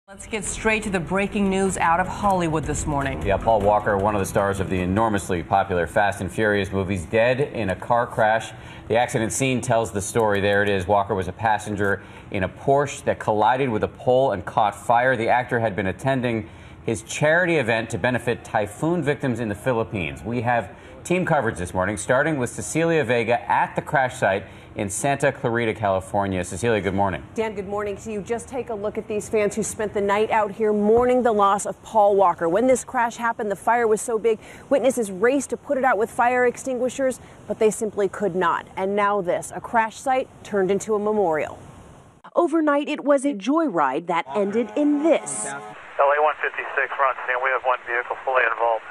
Let's get straight to the breaking news out of Hollywood this morning. Yeah, Paul Walker, one of the stars of the enormously popular Fast and Furious movies, dead in a car crash. The accident scene tells the story. There it is. Walker was a passenger in a Porsche that collided with a pole and caught fire. The actor had been attending his charity event to benefit typhoon victims in the Philippines. We have team coverage this morning, starting with Cecilia Vega at the crash site in Santa Clarita, California. Cecilia, good morning. Dan, good morning to you. Just take a look at these fans who spent the night out here mourning the loss of Paul Walker. When this crash happened, the fire was so big, witnesses raced to put it out with fire extinguishers, but they simply could not. And now this, a crash site turned into a memorial. Overnight, it was a joyride that ended in this. LA 156, we're on scene. We have one vehicle fully involved.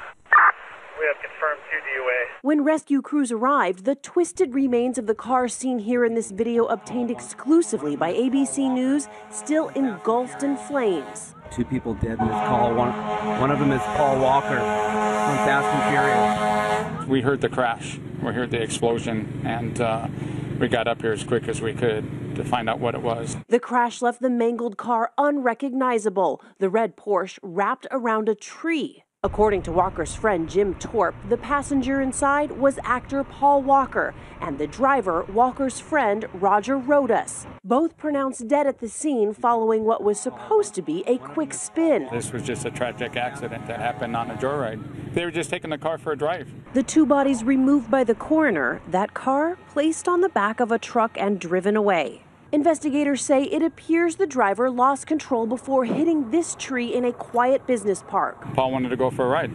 We have confirmed 2 DUA. When rescue crews arrived, the twisted remains of the car seen here in this video, obtained exclusively by ABC News, still engulfed in flames. 2 people dead in this call. One of them is Paul Walker from Fast and Furious. We heard the crash. We heard the explosion, and we got up here as quick as we could to find out what it was. The crash left the mangled car unrecognizable, the red Porsche wrapped around a tree. According to Walker's friend Jim Torp, the passenger inside was actor Paul Walker and the driver, Walker's friend Roger Rodas. Both pronounced dead at the scene following what was supposed to be a quick spin. This was just a tragic accident that happened on a joyride. They were just taking the car for a drive. The 2 bodies removed by the coroner, that car placed on the back of a truck and driven away. Investigators say it appears the driver lost control before hitting this tree in a quiet business park. Paul wanted to go for a ride.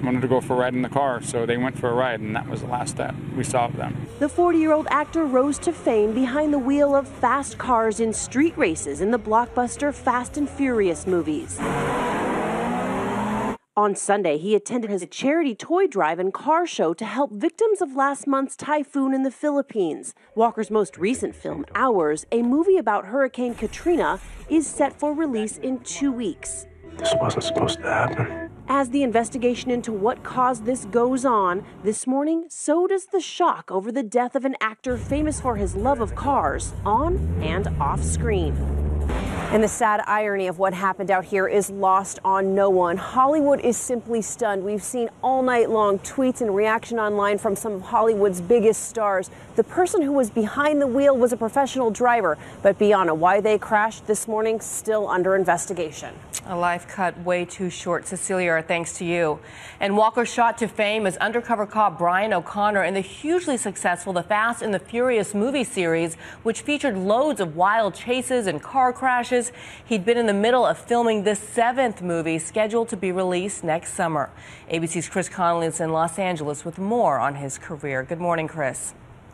Wanted to go for a ride in the car, so they went for a ride, and that was the last that we saw of them. The 40-year-old actor rose to fame behind the wheel of fast cars in street races in the blockbuster Fast and Furious movies. On Sunday, he attended his charity toy drive and car show to help victims of last month's typhoon in the Philippines. Walker's most recent film, Hours, a movie about Hurricane Katrina, is set for release in 2 weeks. This wasn't supposed to happen. As the investigation into what caused this goes on, this morning, so does the shock over the death of an actor famous for his love of cars, on and off screen. And the sad irony of what happened out here is lost on no one. Hollywood is simply stunned. We've seen all night long tweets and reaction online from some of Hollywood's biggest stars. The person who was behind the wheel was a professional driver, but beyond why they crashed this morning, still under investigation. A life cut way too short. Cecilia, our thanks to you. And Walker shot to fame as undercover cop Brian O'Connor in the hugely successful The Fast and the Furious movie series, which featured loads of wild chases and car crashes. He'd been in the middle of filming this 7th movie, scheduled to be released next summer. ABC's Chris Connolly is in Los Angeles with more on his career. Good morning, Chris.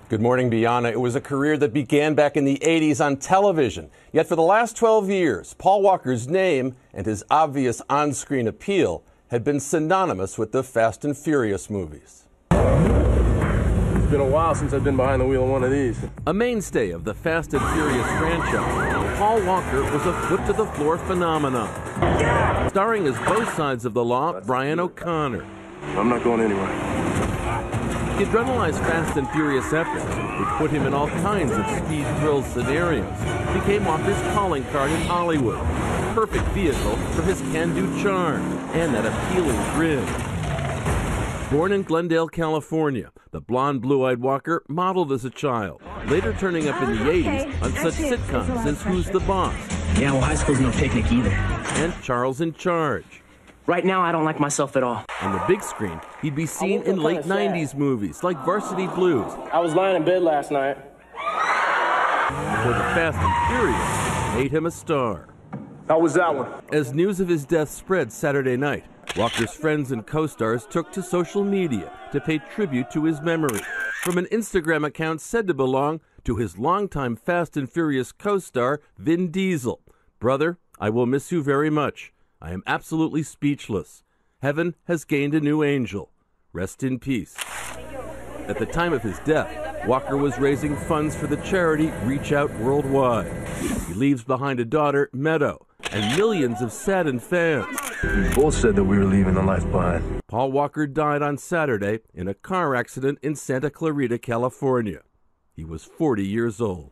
Good morning, Bianna. It was a career that began back in the 80s on television. Yet for the last 12 years, Paul Walker's name and his obvious on-screen appeal had been synonymous with the Fast and Furious movies. It's been a while since I've been behind the wheel of one of these. A mainstay of the Fast and Furious franchise, Paul Walker was a foot-to-the-floor phenomenon. Starring as both sides of the law, Brian O'Connor. I'm not going anywhere. The adrenalized Fast and Furious epics, which put him in all kinds of speed-thrill scenarios, became Walker's calling card in Hollywood. A perfect vehicle for his can-do charm and that appealing grin. Born in Glendale, California, the blonde, blue-eyed Walker modeled as a child, later turning up in the 80s on such sitcoms as Who's the Boss? Yeah, well, high school's no picnic either. And Charles in Charge. Right now, I don't like myself at all. On the big screen, he'd be seen in late 90s movies like Varsity Blues. I was lying in bed last night. Before the Fast and Furious made him a star. How was that one? As news of his death spread Saturday night, Walker's friends and co-stars took to social media to pay tribute to his memory. From an Instagram account said to belong to his longtime Fast and Furious co-star, Vin Diesel. Brother, I will miss you very much. I am absolutely speechless. Heaven has gained a new angel. Rest in peace. At the time of his death, Walker was raising funds for the charity Reach Out Worldwide. He leaves behind a daughter, Meadow, and millions of saddened fans. We both said that we were leaving the life behind. Paul Walker died on Saturday in a car accident in Santa Clarita, California. He was 40 years old.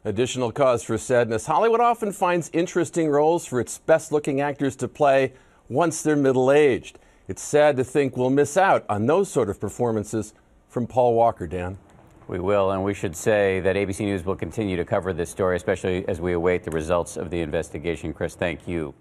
Additional cause for sadness. Hollywood often finds interesting roles for its best-looking actors to play once they're middle-aged. It's sad to think we'll miss out on those sort of performances from Paul Walker, Dan. We will, and we should say that ABC News will continue to cover this story, especially as we await the results of the investigation. Chris, thank you.